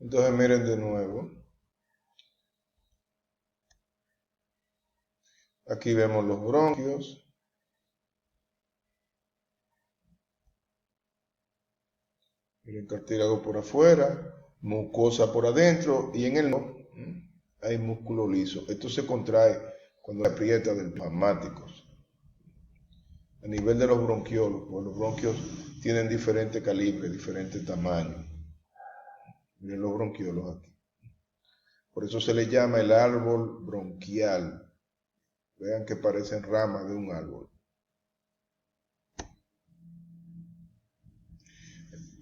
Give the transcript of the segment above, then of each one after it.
Entonces miren de nuevo. Aquí vemos los bronquios. Miren, cartílago por afuera, mucosa por adentro y en el no hay músculo liso. Esto se contrae cuando se aprieta del plasmáticos. A nivel de los bronquiolos, pues los bronquios tienen diferente calibre, diferente tamaño. Miren los bronquiolos aquí. Por eso se le llama el árbol bronquial. Vean que parecen ramas de un árbol.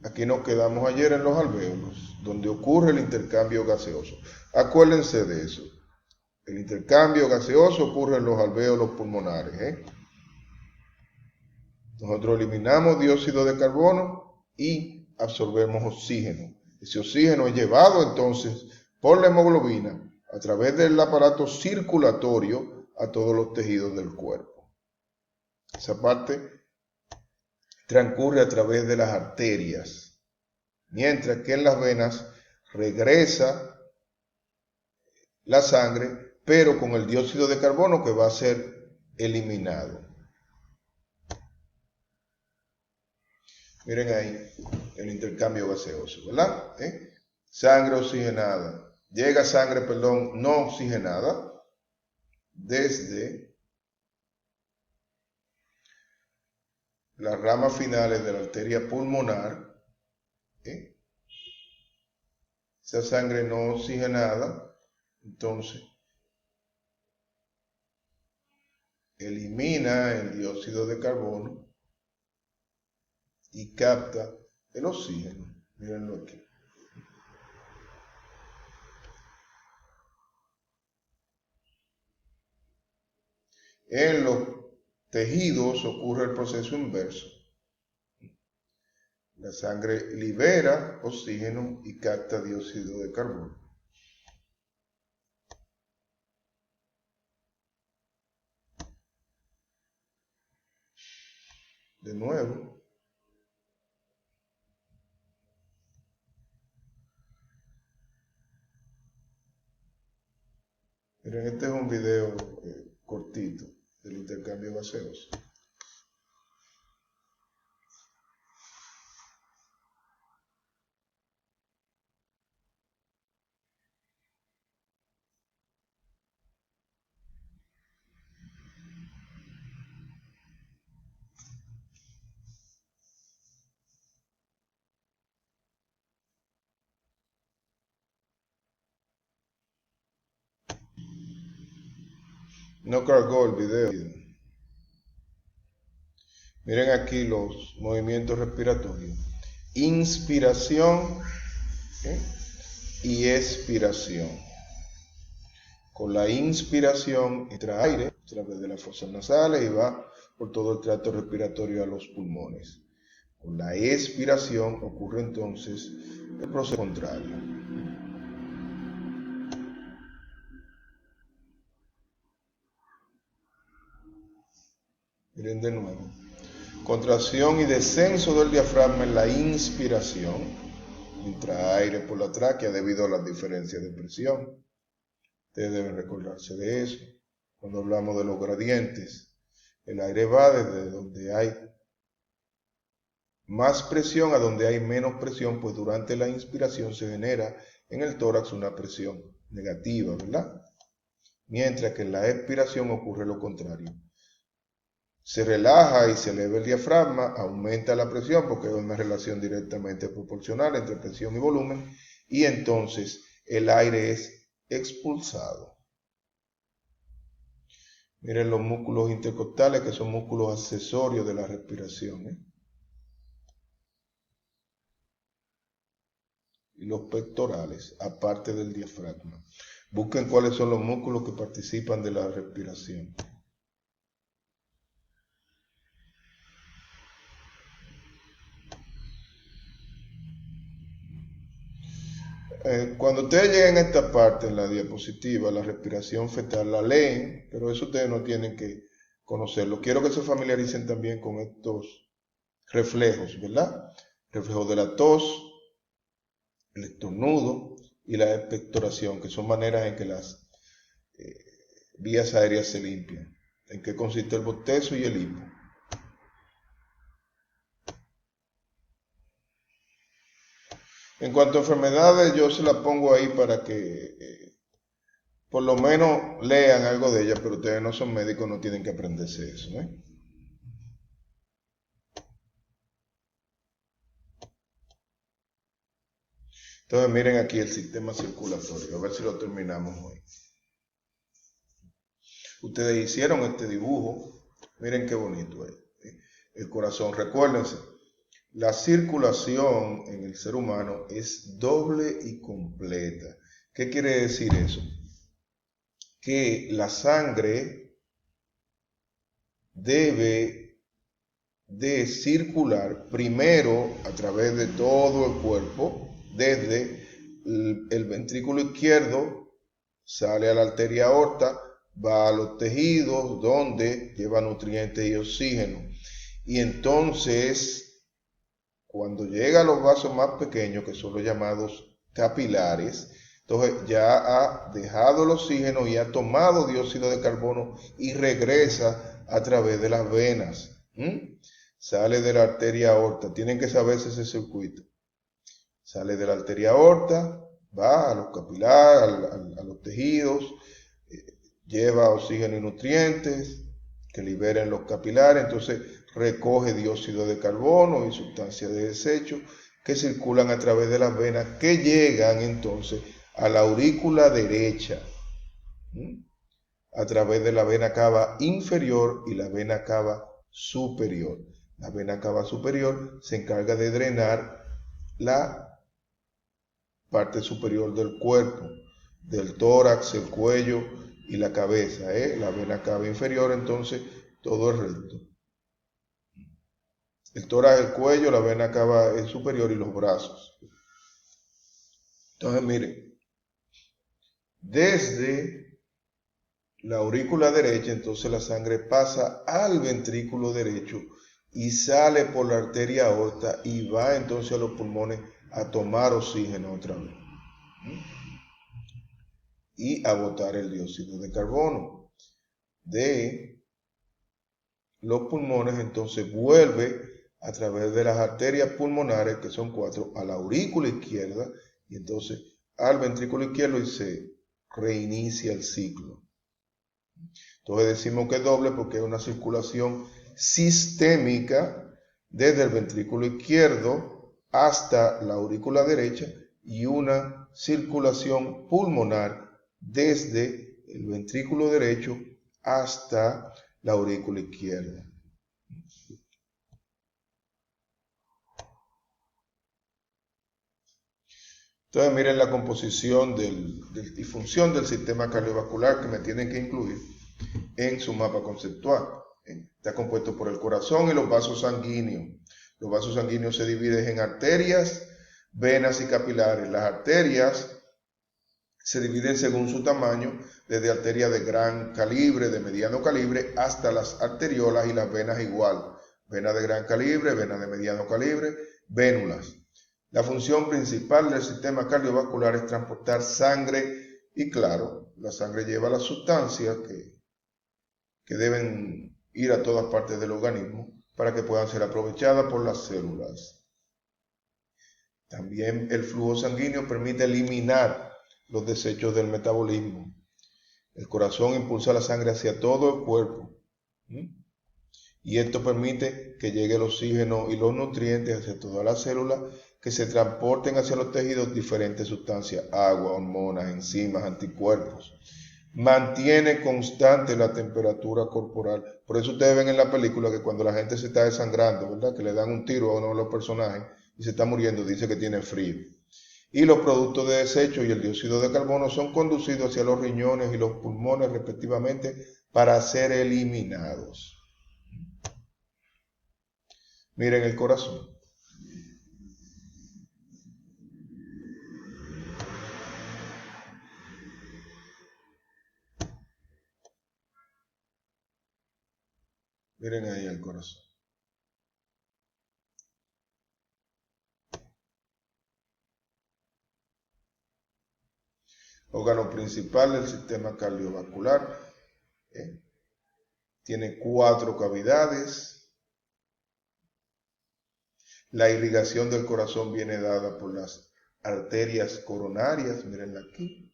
Aquí nos quedamos ayer en los alvéolos, donde ocurre el intercambio gaseoso. Acuérdense de eso. El intercambio gaseoso ocurre en los alvéolos pulmonares. Nosotros eliminamos dióxido de carbono y absorbemos oxígeno. Ese oxígeno es llevado entonces por la hemoglobina a través del aparato circulatorio a todos los tejidos del cuerpo. Esa parte transcurre a través de las arterias, mientras que en las venas regresa la sangre, pero con el dióxido de carbono que va a ser eliminado. Miren ahí el intercambio gaseoso, ¿verdad? Sangre oxigenada. Llega sangre, no oxigenada desde las ramas finales de la arteria pulmonar. Esa sangre no oxigenada, entonces, elimina el dióxido de carbono y capta el oxígeno. Mírenlo aquí. En los tejidos ocurre el proceso inverso. La sangre libera oxígeno y capta dióxido de carbono. De nuevo. Miren, este es un video cortito del intercambio gaseoso. No cargó el video. Miren aquí los movimientos respiratorios. Inspiración y expiración. Con la inspiración entra aire a través de las fosas nasales y va por todo el tracto respiratorio a los pulmones. Con la expiración ocurre entonces el proceso contrario. Miren de nuevo. Contracción y descenso del diafragma en la inspiración. Entra aire por la tráquea debido a las diferencias de presión. Ustedes deben recordarse de eso. Cuando hablamos de los gradientes, el aire va desde donde hay más presión a donde hay menos presión, pues durante la inspiración se genera en el tórax una presión negativa, ¿verdad? Mientras que en la expiración ocurre lo contrario. Se relaja y se eleva el diafragma, aumenta la presión porque hay una relación directamente proporcional entre presión y volumen, y entonces el aire es expulsado. Miren los músculos intercostales, que son músculos accesorios de la respiración. Y los pectorales, aparte del diafragma. Busquen cuáles son los músculos que participan de la respiración. Cuando ustedes lleguen a esta parte en la diapositiva, la respiración fetal, la leen, pero eso ustedes no tienen que conocerlo. Quiero que se familiaricen también con estos reflejos, ¿verdad? Reflejo de la tos, el estornudo, y la expectoración, que son maneras en que las vías aéreas se limpian. ¿En qué consiste el bostezo y el hipo? En cuanto a enfermedades, yo se las pongo ahí para que por lo menos lean algo de ellas, pero ustedes no son médicos, no tienen que aprenderse eso, ¿eh? Entonces miren aquí el sistema circulatorio, a ver si lo terminamos hoy. Ustedes hicieron este dibujo, miren qué bonito es. El corazón, recuérdense, la circulación en el ser humano es doble y completa. ¿Qué quiere decir eso? Que la sangre debe de circular primero a través de todo el cuerpo, desde el ventrículo izquierdo, sale a la arteria aorta, va a los tejidos donde lleva nutrientes y oxígeno. Y entonces, cuando llega a los vasos más pequeños, que son los llamados capilares, entonces ya ha dejado el oxígeno y ha tomado dióxido de carbono y regresa a través de las venas. Sale de la arteria aorta, tienen que saberse ese circuito. Sale de la arteria aorta, va a los capilares, a los tejidos, lleva oxígeno y nutrientes que liberen los capilares, entonces recoge dióxido de carbono y sustancias de desecho que circulan a través de las venas, que llegan entonces a la aurícula derecha, a través de la vena cava inferior y la vena cava superior. La vena cava superior se encarga de drenar la parte superior del cuerpo, del tórax, el cuello y la cabeza, la vena cava inferior, entonces todo el resto. El tórax, el cuello, la vena cava superior y los brazos. Entonces, miren, desde la aurícula derecha, entonces la sangre pasa al ventrículo derecho y sale por la arteria aorta y va entonces a los pulmones a tomar oxígeno otra vez y a botar el dióxido de carbono. De los pulmones entonces vuelve a través de las arterias pulmonares, que son 4, a la aurícula izquierda y entonces al ventrículo izquierdo y se reinicia el ciclo. Entonces decimos que es doble porque es una circulación sistémica desde el ventrículo izquierdo hasta la aurícula derecha y una circulación pulmonar desde el ventrículo derecho hasta la aurícula izquierda. Entonces miren la composición y función del sistema cardiovascular que me tienen que incluir en su mapa conceptual. Está compuesto por el corazón y los vasos sanguíneos. Los vasos sanguíneos se dividen en arterias, venas y capilares. Las arterias se dividen según su tamaño, desde arterias de gran calibre, de mediano calibre, hasta las arteriolas, y las venas igual. Venas de gran calibre, venas de mediano calibre, vénulas. La función principal del sistema cardiovascular es transportar sangre y, claro, la sangre lleva las sustancias que deben ir a todas partes del organismo para que puedan ser aprovechadas por las células. También el flujo sanguíneo permite eliminar los desechos del metabolismo. El corazón impulsa la sangre hacia todo el cuerpo. Y esto permite que llegue el oxígeno y los nutrientes hacia todas las células, que se transporten hacia los tejidos diferentes sustancias, agua, hormonas, enzimas, anticuerpos. Mantiene constante la temperatura corporal. Por eso ustedes ven en la película que cuando la gente se está desangrando, ¿verdad?, que le dan un tiro a uno de los personajes y se está muriendo, dice que tiene frío. Y los productos de desecho y el dióxido de carbono son conducidos hacia los riñones y los pulmones respectivamente para ser eliminados. Miren el corazón. Miren ahí el corazón. órgano principal del sistema cardiovascular. Tiene 4 cavidades. La irrigación del corazón viene dada por las arterias coronarias, mírenla aquí,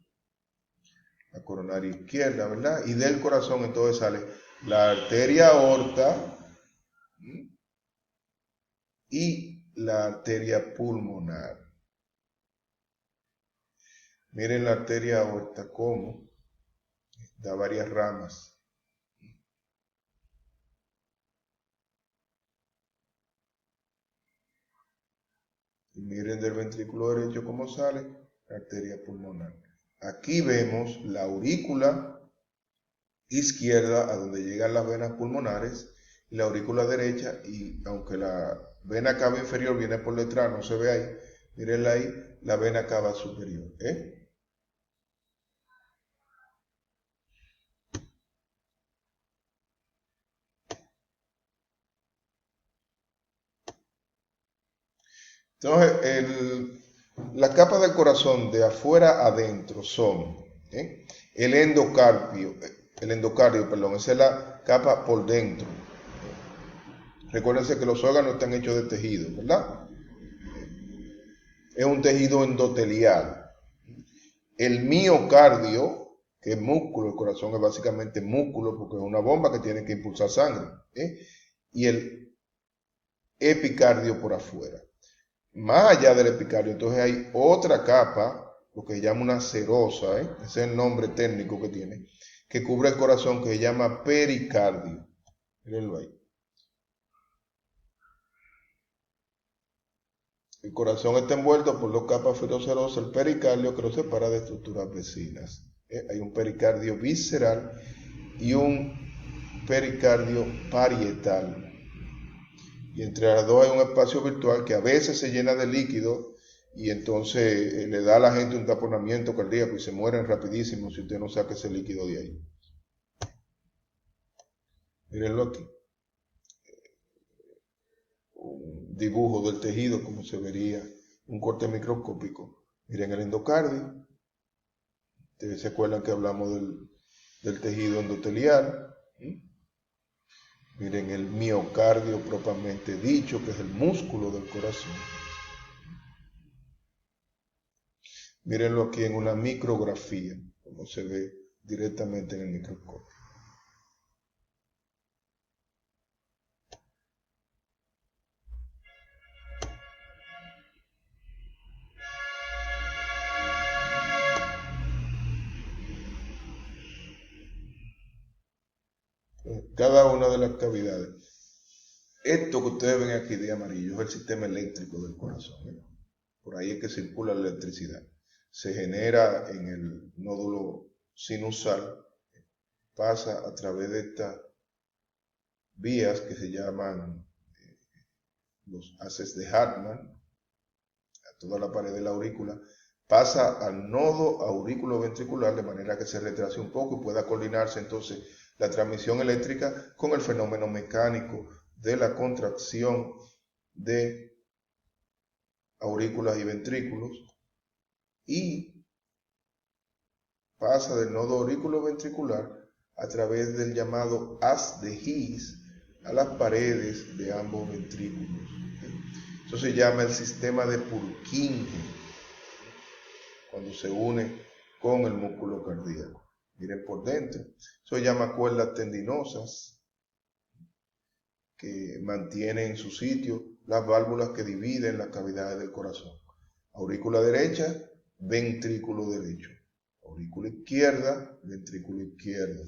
la coronaria izquierda, ¿verdad? Y del corazón entonces sale la arteria aorta y la arteria pulmonar. Miren la arteria aorta cómo da varias ramas. Y miren del ventrículo derecho cómo sale la arteria pulmonar. Aquí vemos la aurícula izquierda, a donde llegan las venas pulmonares, y la aurícula derecha, y aunque la vena cava inferior viene por detrás, no se ve ahí, mírenla ahí, la vena cava superior. Entonces, las capas del corazón de afuera adentro son el endocardio, esa es la capa por dentro. Recuérdense que los órganos están hechos de tejido, ¿verdad? Es un tejido endotelial. El miocardio, que es músculo, el corazón es básicamente músculo porque es una bomba que tiene que impulsar sangre. Y el epicardio por afuera. Más allá del epicardio, entonces hay otra capa, lo que se llama una serosa, ese es el nombre técnico que tiene, que cubre el corazón, que se llama pericardio. Mírenlo ahí. El corazón está envuelto por 2 capas fibroserosas, el pericardio, que lo separa de estructuras vecinas. Hay un pericardio visceral y un pericardio parietal. Y entre las dos hay un espacio virtual que a veces se llena de líquido y entonces le da a la gente un taponamiento cardíaco y se mueren rapidísimo si usted no saca ese líquido de ahí. Mírenlo aquí. Un dibujo del tejido como se vería un corte microscópico. Miren el endocardio. Ustedes se acuerdan que hablamos del tejido endotelial. Miren el miocardio propiamente dicho, que es el músculo del corazón. Mírenlo aquí en una micrografía, como se ve directamente en el microscopio. Cada una de las cavidades. Esto que ustedes ven aquí de amarillo es el sistema eléctrico del corazón. Por ahí es que circula la electricidad. Se genera en el nódulo sinusal, pasa a través de estas vías que se llaman los haces de Hartmann, a toda la pared de la aurícula, pasa al nodo aurículo-ventricular de manera que se retrase un poco y pueda coordinarse entonces la transmisión eléctrica con el fenómeno mecánico de la contracción de aurículas y ventrículos, y pasa del nodo aurículo-ventricular a través del llamado haz de His a las paredes de ambos ventrículos. Eso se llama el sistema de Purkinje, cuando se une con el músculo cardíaco. Miren por dentro, eso se llama cuerdas tendinosas, que mantienen en su sitio las válvulas que dividen las cavidades del corazón. Aurícula derecha, ventrículo derecho. Aurícula izquierda, ventrículo izquierdo.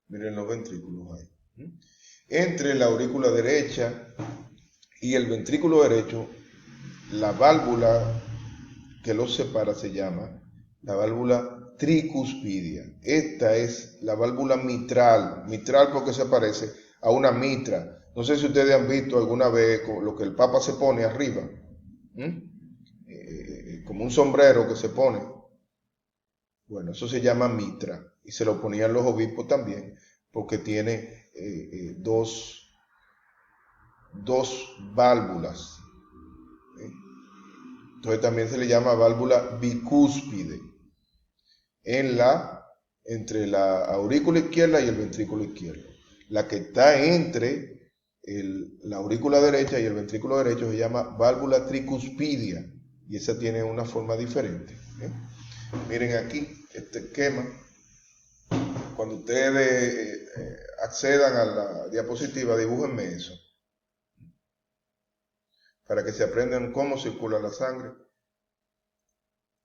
Miren los ventrículos ahí. Entre la aurícula derecha y el ventrículo derecho, la válvula que los separa se llama la válvula tricuspidia. Esta es la válvula mitral. Mitral porque se parece a una mitra. No sé si ustedes han visto alguna vez lo que el Papa se pone arriba. Como un sombrero que se pone. Bueno, eso se llama mitra. Y se lo ponían los obispos también, porque tiene dos válvulas. Entonces también se le llama válvula bicúspide entre la aurícula izquierda y el ventrículo izquierdo. La que está entre la aurícula derecha y el ventrículo derecho se llama válvula tricuspidia y esa tiene una forma diferente. Miren aquí este esquema. Cuando ustedes accedan a la diapositiva, dibújenme eso para que se aprendan cómo circula la sangre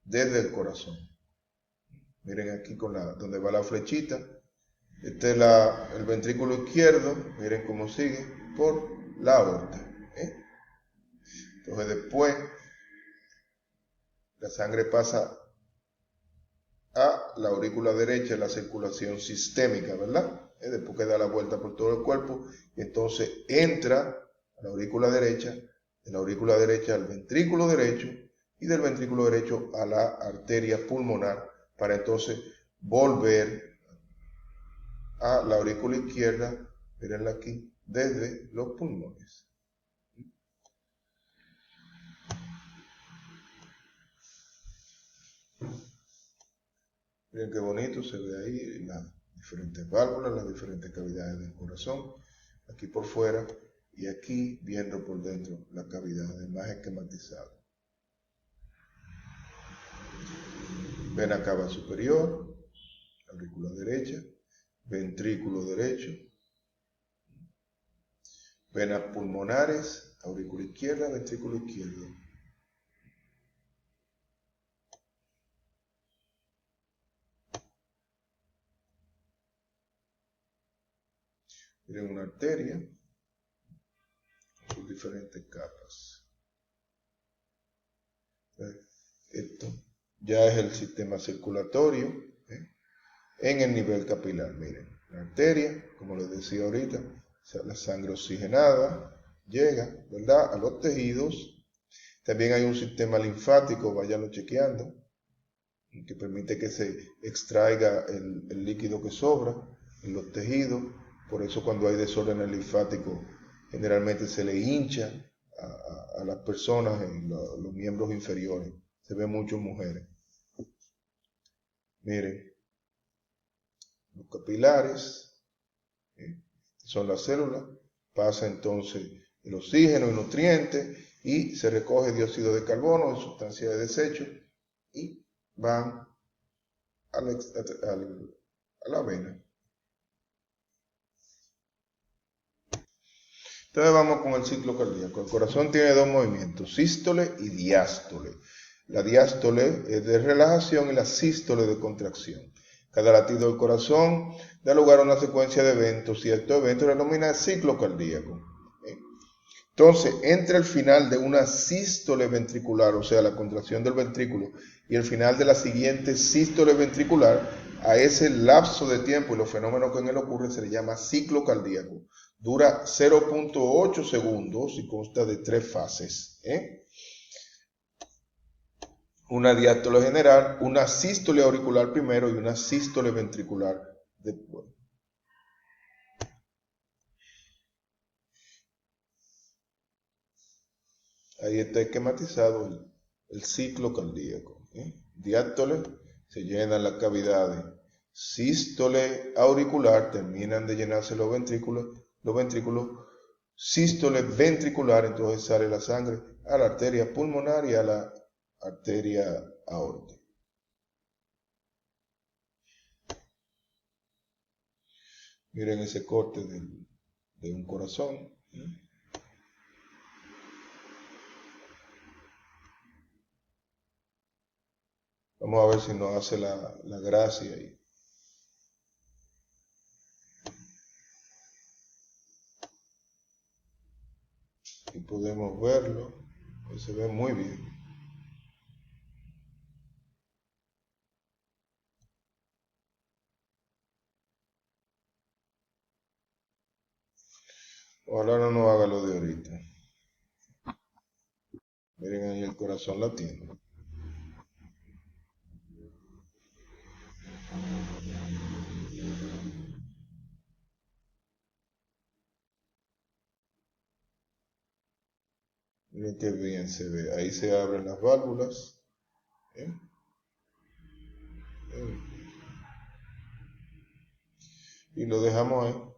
desde el corazón. Miren aquí donde va la flechita. Este es el ventrículo izquierdo. Miren cómo sigue por la aorta. Entonces después la sangre pasa a la aurícula derecha, la circulación sistémica, ¿verdad? Después que da la vuelta por todo el cuerpo y entonces entra a la aurícula derecha, de la aurícula derecha al ventrículo derecho y del ventrículo derecho a la arteria pulmonar para entonces volver a la aurícula izquierda, mírenla aquí, desde los pulmones. Miren qué bonito se ve ahí las diferentes válvulas, las diferentes cavidades del corazón, aquí por fuera y aquí viendo por dentro la cavidad, más esquematizado. Vena cava superior, aurícula derecha, ventrículo derecho, venas pulmonares, aurícula izquierda, ventrículo izquierdo. Miren una arteria con diferentes capas. Esto ya es el sistema circulatorio en el nivel capilar. Miren, la arteria, como les decía ahorita, la sangre oxigenada llega, ¿verdad?, a los tejidos. También hay un sistema linfático, váyanlo chequeando, que permite que se extraiga el líquido que sobra en los tejidos. Por eso cuando hay desorden linfático generalmente se le hincha a las personas en los miembros inferiores. Se ve mucho en mujeres. Miren, los capilares son las células, pasa entonces el oxígeno y nutrientes y se recoge dióxido de carbono en sustancia de desecho y van a la vena. Entonces vamos con el ciclo cardíaco. El corazón tiene dos movimientos, sístole y diástole. La diástole es de relajación y la sístole de contracción. Cada latido del corazón da lugar a una secuencia de eventos y estos eventos se denominan ciclo cardíaco. Entonces, entre el final de una sístole ventricular, o sea, la contracción del ventrículo, y el final de la siguiente sístole ventricular, a ese lapso de tiempo y los fenómenos que en él ocurren se le llama ciclo cardíaco. Dura 0.8 segundos y consta de 3 fases. Una diástole general, una sístole auricular primero y una sístole ventricular después. Ahí está esquematizado el ciclo cardíaco. Diástole, se llenan las cavidades. Sístole auricular, terminan de llenarse los ventrículos. Sístole ventricular, entonces sale la sangre a la arteria pulmonar y a la arteria aórtica. Miren ese corte de un corazón. Vamos a ver si nos hace la gracia ahí. Y podemos verlo, pues se ve muy bien. Ojalá no nos haga lo de ahorita. Miren ahí el corazón latiendo. Miren qué bien se ve. Ahí se abren las válvulas. ¿Bien? Y lo dejamos ahí.